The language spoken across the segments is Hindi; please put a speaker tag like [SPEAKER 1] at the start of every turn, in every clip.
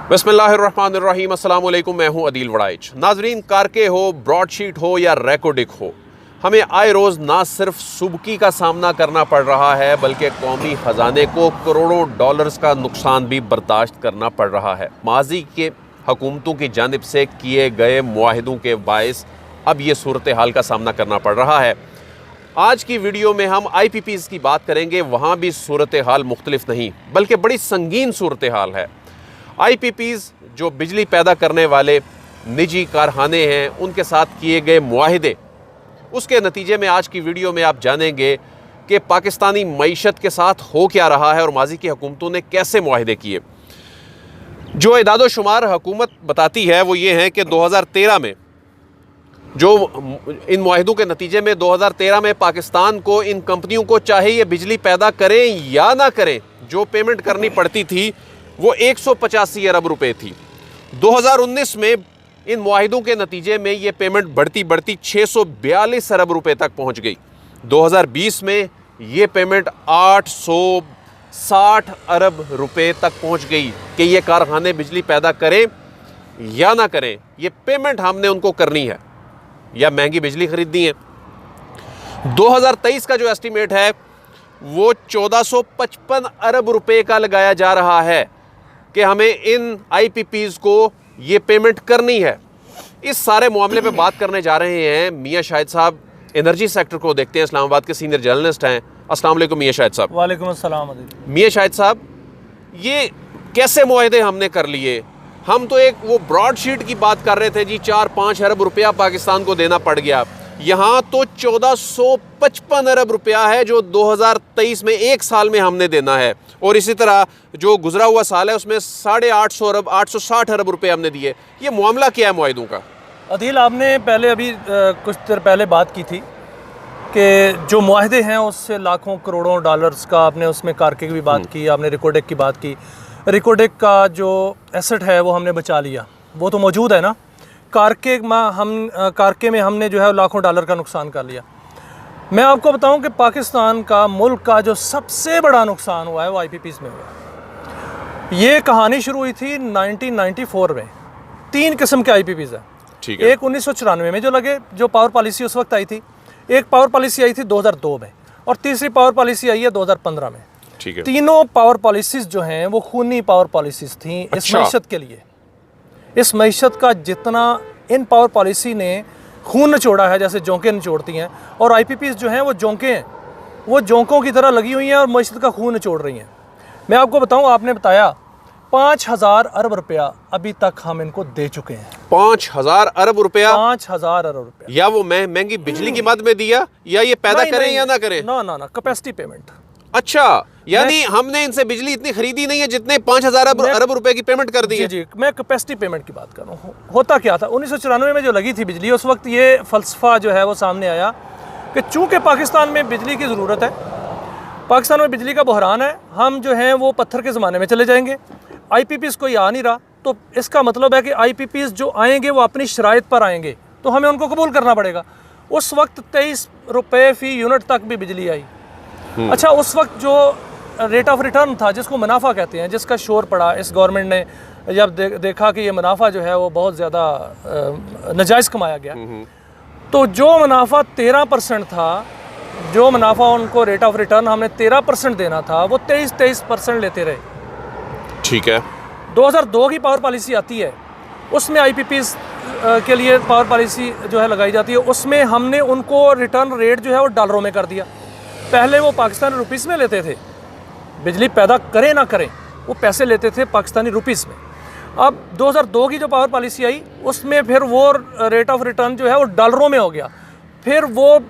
[SPEAKER 1] बिस्मिल्लाहिर्रहमानिर्रहीम, अस्सलाम वालेकुम। मैं हूं अदील वड़ाइच। नाजरीन, कारके हो, ब्रॉडशीट हो या रेकोडिक हो, हमें आए रोज़ ना सिर्फ सुबकी का सामना करना पड़ रहा है बल्कि कौमी ख़जाने को करोड़ों डॉलर्स का नुकसान भी बर्दाश्त करना पड़ रहा है। माजी के हुकूमतों की जानिब से किए गए मुआहिदों के बायस अब ये सूरत हाल का सामना करना पड़ रहा है। आज की वीडियो में हम IPPs की बात करेंगे। वहाँ भी सूरत हाल मुख्तलिफ नहीं बल्कि बड़ी संगीन सूरत हाल है। IPPs जो बिजली पैदा करने वाले निजी कारखाने हैं, उनके साथ किए गए मुआहिदे, उसके नतीजे में आज की वीडियो में आप जानेंगे कि पाकिस्तानी मईशत के साथ हो क्या रहा है और माजी की हुकूमतों ने कैसे मुआहिदे किए। जो इदादो शुमार हुकूमत बताती है वो ये है कि 2013 में जो इन मुआहिदों के नतीजे में 2013 में पाकिस्तान को, इन कंपनियों को, चाहे ये बिजली पैदा करें या ना करें, जो पेमेंट करनी पड़ती थी वो 185 अरब रुपए थी। 2019 में इन मुआहिदों के नतीजे में ये पेमेंट बढ़ती बढ़ती 642 अरब रुपए तक पहुंच गई। 2020 में ये पेमेंट 860 अरब रुपए तक पहुंच गई कि ये कारखाने बिजली पैदा करें या ना करें, ये पेमेंट हमने उनको करनी है या महंगी बिजली खरीदनी है। 2023 का जो एस्टीमेट है वो 1455 अरब रुपए का लगाया जा रहा है कि हमें इन IPPs को ये पेमेंट करनी है। इस सारे मामले पे बात करने जा रहे हैं मियां शाहिद साहब। एनर्जी सेक्टर को देखते हैं, इस्लामाबाद के सीनियर जर्नलिस्ट हैं। अस्सलाम वालेकुम मियां शाहिद साहब।
[SPEAKER 2] वालेकुम अस्सलाम।
[SPEAKER 1] मियां शाहिद साहब, ये कैसे मुआहिदे हमने कर लिए? हम तो एक वो ब्रॉडशीट की बात कर रहे थे जी, 4-5 अरब रुपया पाकिस्तान को देना पड़ गया। यहाँ तो 1455 अरब रुपया है जो 2023 में एक साल में हमने देना है, और इसी तरह जो गुजरा हुआ साल है उसमें 860 अरब रुपये हमने दिए। ये मामला क्या है मुआहिदों का?
[SPEAKER 2] अदील, आपने पहले अभी कुछ देर पहले बात की थी कि जो मुआहिदे हैं उससे लाखों करोड़ों डॉलर्स का, आपने उसमें कारके की भी बात की, आपने रिकोडेक की बात की। रिकोडेक का जो एसेट है वो हमने बचा लिया, वो तो मौजूद है ना। कारके में हमने जो है लाखों डॉलर का नुकसान कर लिया। मैं आपको बताऊं कि पाकिस्तान का, मुल्क का जो सबसे बड़ा नुकसान हुआ है वो IPPs में हुआ। ये कहानी शुरू हुई थी 1994 में। 3 किस्म के IPPs हैं।
[SPEAKER 1] ठीक है।
[SPEAKER 2] एक 1994 में जो लगे, जो पावर पॉलिसी उस वक्त आई थी। एक पावर पॉलिसी आई थी 2002 में, और तीसरी पावर पॉलिसी आई है 2015 में।
[SPEAKER 1] ठीक है।
[SPEAKER 2] तीनों पावर पॉलिसीज़ जो हैं वो खूनी पावर पॉलिसीज़ थी। इस मईशत के लिए, इस मईशत का जितना इन पावर पॉलिसी ने खून निचोड़ा है, जैसे जोंकें निचोड़ती हैं, और IPPs जो हैं वो जोंकें हैं, वो जोंकों की तरह लगी हुई हैं और मईशत का खून निचोड़ रही हैं। मैं आपको बताऊं, आपने बताया 5000 अरब रुपया अभी तक हम इनको दे चुके हैं।
[SPEAKER 1] 5000 अरब रुपया?
[SPEAKER 2] 5000 अरब रुपया।
[SPEAKER 1] या वो महंगी बिजली की मद में दिया, या ये पैदा करें या ना करें?
[SPEAKER 2] ना, कैपेसिटी पेमेंट।
[SPEAKER 1] अच्छा, यानी हमने इनसे बिजली इतनी खरीदी नहीं है जितने 5000 अरब रुपए की पेमेंट कर दी है।
[SPEAKER 2] जी, मैं कैपेसिटी पेमेंट की बात कर रहा हूँ। होता क्या था 1994 में जो लगी थी बिजली, उस वक्त ये फलसफा जो है वो सामने आया कि चूंकि पाकिस्तान में बिजली की ज़रूरत है, पाकिस्तान में बिजली का बहरान है, हम जो हैं वो पत्थर के ज़माने में चले जाएंगे। IPPs कोई आ नहीं रहा, तो इसका मतलब है कि IPPs जो आएंगे वो अपनी शराइत पर आएंगे, तो हमें उनको कबूल करना पड़ेगा। उस वक्त 23 रुपये फ़ी यूनिट तक भी बिजली आई। अच्छा, उस वक्त जो रेट ऑफ रिटर्न था, जिसको मुनाफा कहते हैं, जिसका शोर पड़ा इस गवर्नमेंट ने जब देखा कि ये मुनाफा जो है वो बहुत ज़्यादा नाजायज़ कमाया गया, तो जो मुनाफा 13% था, जो मुनाफा उनको रेट ऑफ रिटर्न हमने 13% देना था, वो 23% लेते रहे।
[SPEAKER 1] ठीक है।
[SPEAKER 2] 2002 की पावर पॉलिसी आती है, उसमें IPPs के लिए पावर पॉलिसी जो है लगाई जाती है, उसमें हमने उनको रिटर्न रेट जो है वो डॉलरों में कर दिया। पहले वो पाकिस्तानी रुपीस में लेते थे, बिजली पैदा करें ना करें वो पैसे लेते थे पाकिस्तानी रुपीस में। अब 2002 की जो पावर पॉलिसी आई, उसमें फिर वो रेट ऑफ रिटर्न जो है वो डॉलरों में हो गया। फिर वो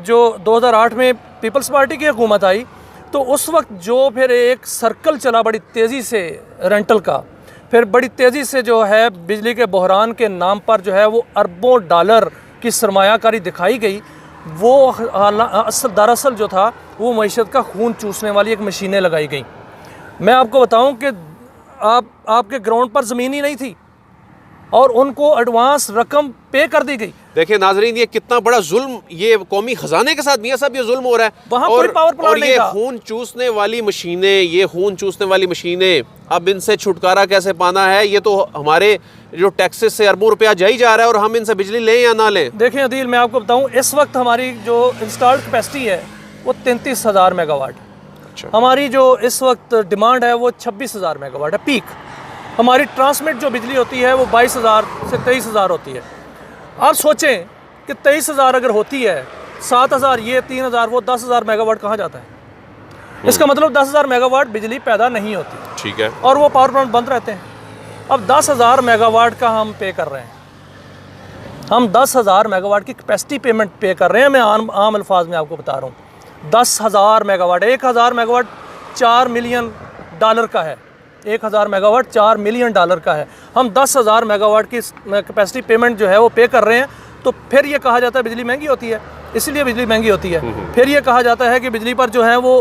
[SPEAKER 2] जो 2008 में पीपल्स पार्टी की हुकूमत आई, तो उस वक्त जो फिर एक सर्कल चला बड़ी तेज़ी से रेंटल का, फिर बड़ी तेज़ी से जो है बिजली के बहरान के नाम पर जो है वो अरबों डॉलर की सरमायाकारी दिखाई गई। वो दरअसल जो था वो मईशत का खून चूसने वाली एक मशीनें लगाई गई। मैं आपको बताऊं कि आपके ग्राउंड पर ज़मीन ही नहीं थी और उनको एडवांस रकम पे कर दी गई।
[SPEAKER 1] देखिए नाजरीन, ये कितना बड़ा जुल्म ये कौमी खजाने के साथ मियां साहब ये जुल्म हो रहा है।
[SPEAKER 2] वहाँ कोई पावर प्लांट
[SPEAKER 1] और
[SPEAKER 2] नहीं
[SPEAKER 1] ये
[SPEAKER 2] था।
[SPEAKER 1] खून चूसने वाली मशीनें, अब इनसे छुटकारा कैसे पाना है? ये तो हमारे जो टैक्सेस से अरबों रुपया जा ही जा रहा है और हम इनसे बिजली लें या ना लें।
[SPEAKER 2] देखें अदील, मैं आपको बताऊं, इस वक्त हमारी जो इंस्टॉल्ड कैपेसिटी है वो 33,000 मेगावाट।
[SPEAKER 1] अच्छा।
[SPEAKER 2] हमारी जो इस वक्त डिमांड है वो 26,000 मेगावाट है पीक। हमारी ट्रांसमिट जो बिजली होती है वो 22,000 से 23,000 होती है। आप सोचें कि 23,000 अगर होती है, 7,000 ये, 3,000 वो, 10,000 मेगावाट कहाँ जाता है? इसका मतलब 10,000 मेगावाट बिजली पैदा नहीं होती।
[SPEAKER 1] ठीक है।
[SPEAKER 2] और वो पावर प्लांट बंद रहते हैं। अब 10,000 मेगावाट का हम पे कर रहे हैं, हम 10,000 मेगावाट की कैपेसिटी पेमेंट पे कर रहे हैं। मैं आम अल्फाज में आपको बता रहा हूँ, 10,000 मेगावाट, 1,000 मेगावाट $4 मिलियन का है। 1,000 मेगावाट $4 मिलियन का है। हम 10,000 मेगावाट की कैपेसिटी पेमेंट जो है वो पे कर रहे हैं। तो फिर ये कहा जाता है बिजली महंगी होती है, इसलिए बिजली महंगी होती है। फिर ये कहा जाता है कि बिजली पर जो है वो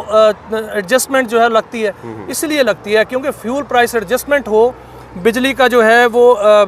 [SPEAKER 2] एडजस्टमेंट जो है लगती है, इसलिए लगती है क्योंकि फ्यूल प्राइस एडजस्टमेंट हो, बिजली का जो है वो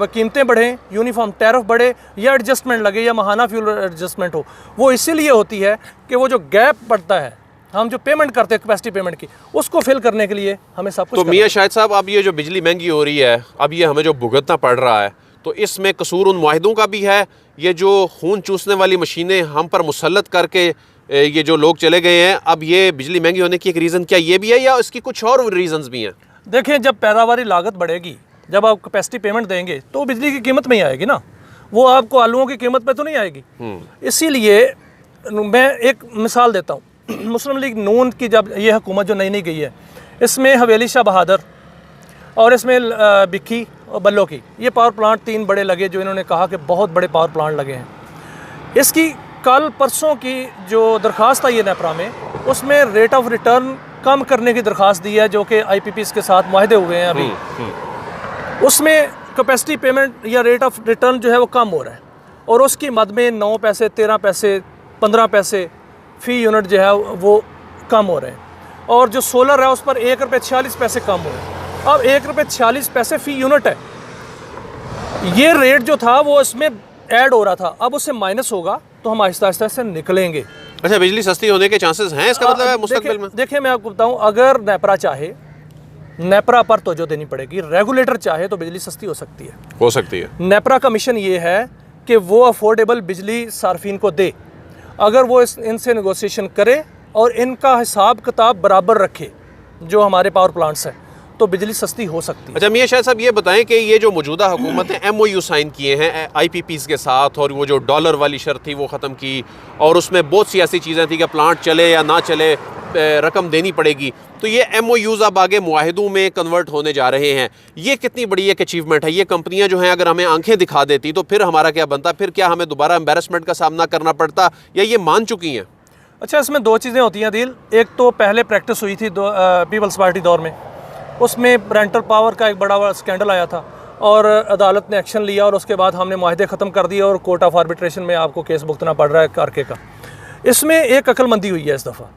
[SPEAKER 2] कीमतें बढ़ें, यूनिफॉर्म टैरिफ बढ़े, या एडजस्टमेंट लगे, या माहाना फ्यूल एडजस्टमेंट हो। वो इसीलिए होती है कि वो जो गैप पड़ता है, हम जो पेमेंट करते हैं कैपेसिटी पेमेंट की, उसको फिल करने के लिए हमें सब कुछ।
[SPEAKER 1] तो मियां शाहिद साहब, अब ये जो बिजली महंगी हो रही है, अब ये हमें जो भुगतना पड़ रहा है, तो इसमें कसूर उन मुआहिदों का भी है? ये जो खून चूसने वाली मशीनें हम पर मुसल्लत करके ये जो लोग चले गए हैं, अब ये बिजली महंगी होने की एक रीज़न क्या ये भी है या इसकी कुछ और रीजंस भी हैं?
[SPEAKER 2] देखें, जब पैदावारी लागत बढ़ेगी, जब आप कैपेसिटी पेमेंट देंगे तो बिजली की कीमत में ही आएगी ना, वो आपको आलूओं की कीमत पे तो नहीं आएगी। इसीलिए मैं एक मिसाल देता हूँ। मुस्लिम लीग नून की जब ये हुकूमत जो नई गई है, इसमें हवेली शाह बहादुर और इसमें बिक्की और बल्लो की ये पावर प्लांट 3 बड़े लगे, जो इन्होंने कहा कि बहुत बड़े पावर प्लांट लगे हैं। इसकी कल परसों की जो दरख्वास्त आई है नेपरा में, उसमें रेट ऑफ रिटर्न कम करने की दरख्वास्त दी है, जो कि IPPs के साथ मुआहदे हुए हैं अभी। उसमें कैपेसिटी पेमेंट या रेट ऑफ रिटर्न जो है वो कम हो रहा है, और उसकी मद में 9 पैसे, 13 पैसे, 15 पैसे फ़ी यूनिट जो है वो कम हो रहे हैं। और जो सोलर है उस पर ₹1.46 कम हो रहे हैं। अब ₹1.46 फ़ी यूनिट है। ये रेट जो था वो इसमें ऐड हो रहा था, अब उससे माइनस होगा तो हम आहिस्ता आहिस्ता से निकलेंगे।
[SPEAKER 1] अच्छा, बिजली सस्ती होने के चांसेस हैं, इसका मतलब है मुस्तकबिल में?
[SPEAKER 2] देखिए मैं आपको बताऊं, अगर नेपरा चाहे, नेपरा पर तो जो देनी पड़ेगी, रेगुलेटर चाहे तो बिजली सस्ती हो सकती है। नेपरा का मिशन ये है कि वो अफोर्डेबल बिजली सार्फिन को दे। अगर वो इनसे नेगोशिएशन करे और इनका हिसाब किताब बराबर रखे जो हमारे पावर प्लांट्स हैं, तो बिजली सस्ती हो सकती है।
[SPEAKER 1] अच्छा मियां शाहिद साहब, ये बताएं कि ये जो मौजूदा हुकूमत ने MOU साइन किए हैं IPPs के साथ, और वो जो डॉलर वाली शर्त थी वो ख़त्म की, और उसमें बहुत सी ऐसी चीज़ें थी कि प्लांट चले या ना चले रकम देनी पड़ेगी, तो ये MOUs अब आगे मुआहिदों में कन्वर्ट होने जा रहे हैं। ये कितनी बड़ी एक अचीवमेंट है? ये कंपनियां जो हैं अगर हमें आंखें दिखा देती तो फिर हमारा क्या बनता? फिर क्या हमें दोबारा एम्बेरसमेंट का सामना करना पड़ता, या ये मान चुकी हैं?
[SPEAKER 2] अच्छा, इसमें 2 चीज़ें होती हैं दिल। एक तो पहले प्रैक्टिस हुई थी पीपल्स पार्टी दौर में, उसमें रेंटल पावर का एक बड़ा स्कैंडल आया था और अदालत ने एक्शन लिया, और उसके बाद हमने मुआहदे ख़त्म कर दिए और कोर्ट ऑफ आर्बिट्रेशन में आपको केस भुगतना पड़ रहा है कारके का। इसमें एक अक्लमंदी हुई है इस दफ़ा।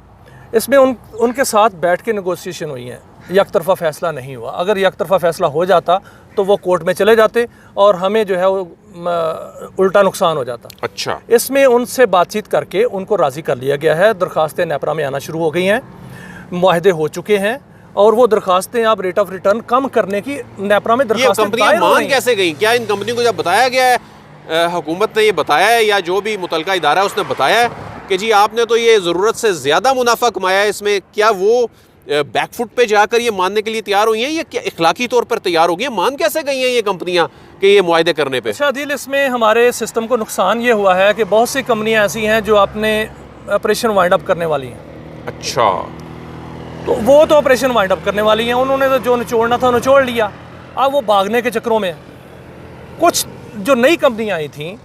[SPEAKER 2] इसमें उनके साथ बैठ के नेगोशिएशन हुई है, एक तरफ़ा फ़ैसला नहीं हुआ। अगर एक तरफ़ा फ़ैसला हो जाता तो वो कोर्ट में चले जाते और हमें जो है वो उल्टा नुकसान हो जाता।
[SPEAKER 1] अच्छा,
[SPEAKER 2] इसमें उनसे बातचीत करके उनको राज़ी कर लिया गया है। दरख्वास्तें नेपरा में आना शुरू हो गई हैं, मुआहदे हो चुके हैं, और वो दरख्वास्तें आप रेट ऑफ रिटर्न कम करने की नेपरा में दरख्वास्तें
[SPEAKER 1] कंपनियां मान कैसे गई? क्या इन कंपनियों को जब बताया गया है, हुकूमत ने ये बताया है या जो भी मुतलका इदारा है उसने बताया है कि जी आपने तो ये ज़रूरत से ज़्यादा मुनाफा कमाया है इसमें, क्या वो बैकफुट पे जाकर ये मानने के लिए तैयार हुई हैं, या क्या इखलाकी तौर पर तैयार हो गई हैं? मान कैसे गई हैं ये कंपनियां कि ये मुआहदे करने पे?
[SPEAKER 2] अच्छा दिल, इसमें हमारे सिस्टम को नुकसान ये हुआ है कि बहुत सी कंपनियां ऐसी हैं जो अपने ऑपरेशन वाइंड अप करने वाली हैं।
[SPEAKER 1] अच्छा,
[SPEAKER 2] तो वो तो ऑपरेशन वाइंड अप करने वाली हैं, उन्होंने तो जो निचोड़ना था निचोड़ लिया। अब वो भागने के चक्करों में कुछ जो नई कंपनियां आई थी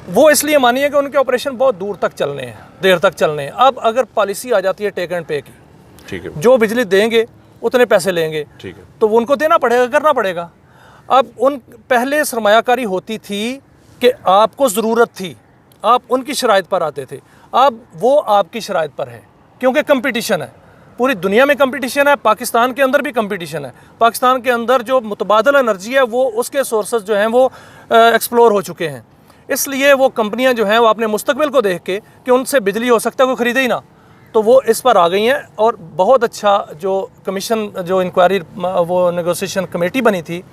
[SPEAKER 2] वो इसलिए मानी है कि उनके ऑपरेशन बहुत दूर तक चलने हैं, देर तक चलने हैं। अब अगर पॉलिसी आ जाती है टेक एंड पे की,
[SPEAKER 1] ठीक है,
[SPEAKER 2] जो बिजली देंगे उतने पैसे लेंगे,
[SPEAKER 1] ठीक है,
[SPEAKER 2] तो वो उनको देना पड़ेगा, करना पड़ेगा। अब उन पहले सरमायाकारी होती थी कि आपको ज़रूरत थी, आप उनकी शराइत पर आते थे, अब वो आपकी शराइत पर है क्योंकि कंपटीशन है, पूरी दुनिया में कंपटीशन है, पाकिस्तान के अंदर भी कंपटीशन है। पाकिस्तान के अंदर जो मुतबादल एनर्जी है वो उसके सोर्सेज जो हैं वो एक्सप्लोर हो चुके हैं। इसलिए वो कंपनियां जो हैं वो अपने मुस्तकबिल को देख के कि उनसे बिजली हो सकता है कोई ख़रीदे ही ना, तो वो इस पर आ गई हैं। और बहुत अच्छा जो कमीशन जो इंक्वायरी वो नेगोशिएशन कमेटी बनी थी,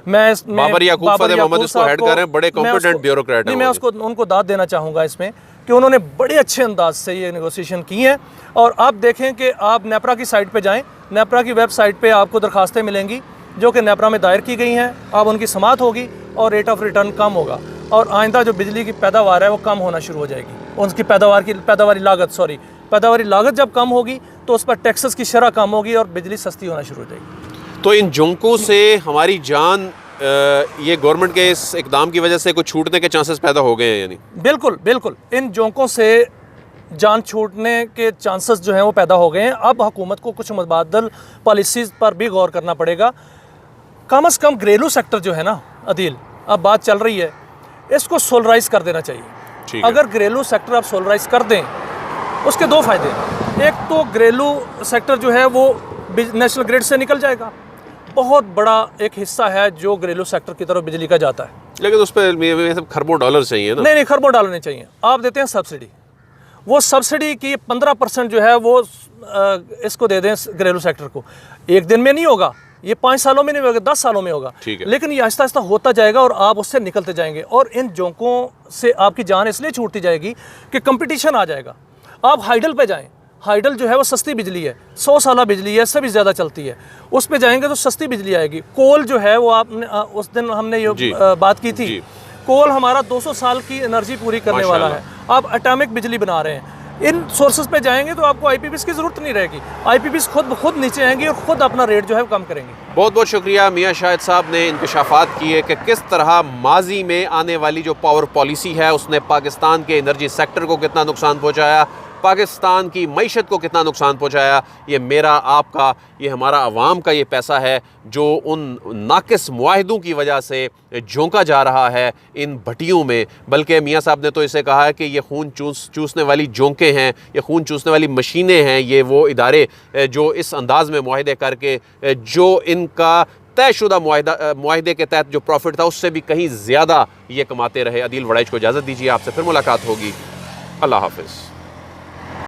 [SPEAKER 2] मैं इसमें
[SPEAKER 1] बाबर याकूब फतेह मोहम्मद इसको हेड कर रहे हैं, बड़े कॉम्पिटेंट ब्यूरोक्रेट हैं।
[SPEAKER 2] मैं उसको उनको दाद देना चाहूँगा इसमें कि उन्होंने बड़े अच्छे अंदाज से ये नेगोशिएशन की हैं। और आप देखें कि आप नेपरा की साइट पे जाएं, नेपरा की वेबसाइट पे आपको दरखास्तें मिलेंगी जो कि नेपरा में दायर की गई हैं, अब उनकी समाअत होगी और रेट ऑफ रिटर्न कम होगा और आइंदा जो बिजली की पैदावार है वो कम होना शुरू हो जाएगी। उनकी पैदावारी लागत जब कम होगी तो उस पर टैक्सेस की शरह कम होगी और बिजली सस्ती होना शुरू हो जाएगी।
[SPEAKER 1] तो इन जोंकों से हमारी जान ये गवर्नमेंट के इस इकदाम की वजह से कुछ छूटने के चांसेस पैदा हो गए हैं यानी?
[SPEAKER 2] बिल्कुल बिल्कुल, इन जोंकों से जान छूटने के चांसेस जो हैं वो पैदा हो गए हैं। अब हुकूमत को कुछ मुतबादल पॉलिसीज़ पर भी गौर करना पड़ेगा। कम से कम घरेलू सेक्टर जो है ना अदील, अब बात चल रही है, इसको सोलराइज कर देना चाहिए। अगर घरेलू सेक्टर आप सोलराइज कर दें, उसके दो फ़ायदे हैं। एक तो घरेलू सेक्टर जो है वो नेशनल ग्रिड से निकल जाएगा, बहुत बड़ा एक हिस्सा है जो घरेलू सेक्टर की तरफ बिजली का जाता है,
[SPEAKER 1] लेकिन उस पर खरबों डॉलर चाहिए ना?
[SPEAKER 2] नहीं, खरबों डॉलर नहीं चाहिए। आप देते हैं सब्सिडी, वो सब्सिडी की 15% जो है वो इसको दे दें घरेलू सेक्टर को। एक दिन में नहीं होगा, ये 5 सालों में नहीं होगा, 10 सालों में होगा, लेकिन ये आहिस्ता आहिस्ता होता जाएगा और आप उससे निकलते जाएंगे। और इन जोंकों से आपकी जान इसलिए छूटती जाएगी कि कंपटीशन आ जाएगा। आप हाइडल पे जाएं, हाइडल जो है वो सस्ती बिजली है, 100 साल बिजली है, इससे भी ज़्यादा चलती है, उस पे जाएंगे तो सस्ती बिजली आएगी। कोल जो है वो आपने उस दिन हमने ये बात की थी, कोल हमारा 200 साल की एनर्जी पूरी करने वाला है। आप एटॉमिक बिजली बना रहे हैं, इन सोर्सेज पे जाएंगे तो आपको आईपीपीएस की ज़रूरत नहीं रहेगी। आईपीपीएस खुद नीचे आएंगी और ख़ुद अपना रेट जो है कम करेंगे।
[SPEAKER 1] बहुत बहुत शुक्रिया मियाँ शाहिद साहब ने इंकशाफात किए कि किस तरह माजी में आने वाली जो पावर पॉलिसी है उसने पाकिस्तान के एनर्जी सेक्टर को कितना नुकसान पहुँचाया, पाकिस्तान की मईशत को कितना नुकसान पहुंचाया। ये मेरा, आपका, ये हमारा अवाम का ये पैसा है जो उन नाकिस मुआहिदों की वजह से झोंका जा रहा है इन भट्टियों में। बल्कि मियाँ साहब ने तो इसे कहा है कि ये खून चूसने वाली झोंके हैं, ये खून चूसने वाली मशीनें हैं, ये वो इदारे जो इस अंदाज में मुआहिदे करके जो इनका तयशुदा मुआहिदे के तहत जो प्रॉफिट था उससे भी कहीं ज़्यादा ये कमाते रहे। अदील वड़ाइच को इजाज़त दीजिए, आपसे फिर मुलाकात होगी। अल्लाह हाफ़िज़।